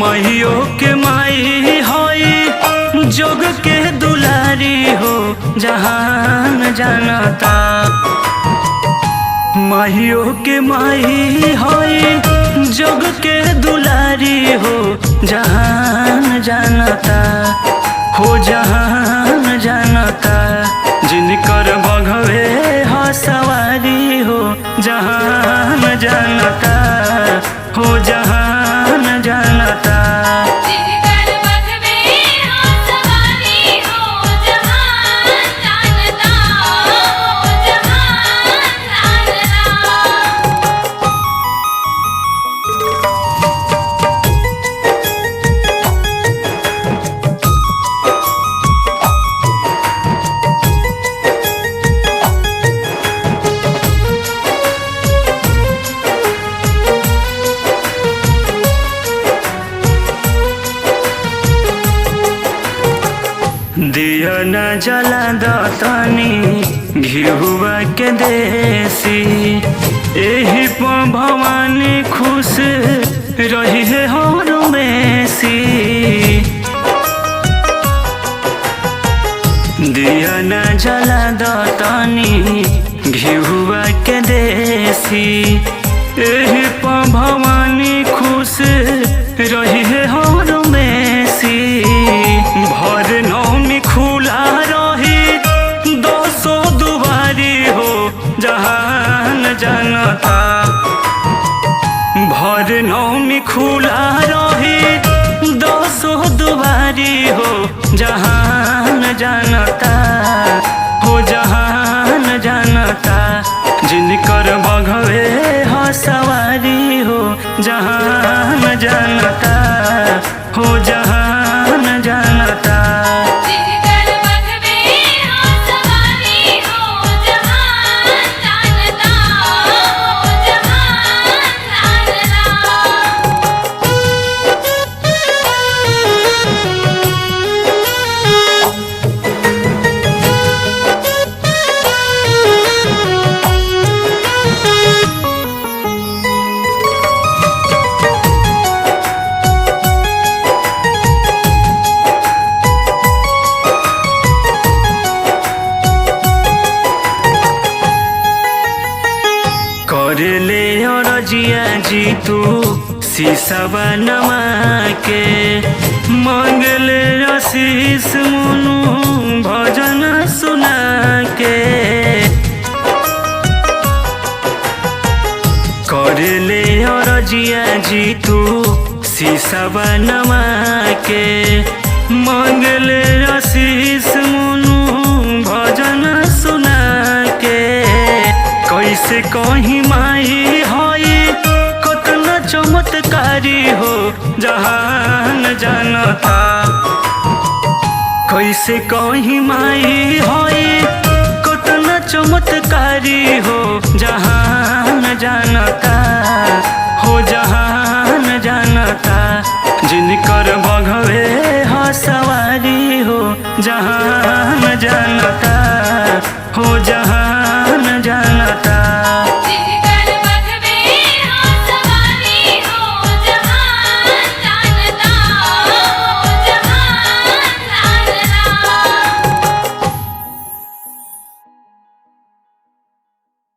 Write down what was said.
माहियो के माई होई जोग के दुलारी हो जहान जानता। माहियो के माई होई जोग के दुलारी हो जहान जानता। हो जहान जानता जिनकर बघवे हो सवारी हो जहान जानता। हो जहान जानता दिया न जला दतनी घिहुआ के देसी एही पर भवानी खुश रही है हर मेसी। दिया न जला दतनी घिहुआ के देसी एही पर भवानी खुश रही है हर मेसी। भर नौमी खुला रही 200 दुआरी हो जहान जानता। भर नौमी खुला रही 200 दुआरी हो जहान जानता। हो जहान जानता जिनकर बघवे हो सवारी हो जहान जानता। हो जहान जानता ले और जिया जी तू शीशवा नमा के मंगले आशीष मुनु भजन सुना के। कर ले और जिया जी तू शीशवा नमा के मंगले आशीष मुनु भजन सुना के। कैसे कहीं माई होई कतना चमत्कारी हो जहान जानता। कैसे कहीं माई होई कतना चमत्कारी हो जहान जानता। हो जहान जानता जिनकर बघवे हो सवारी हो जहान जानता। हो जहान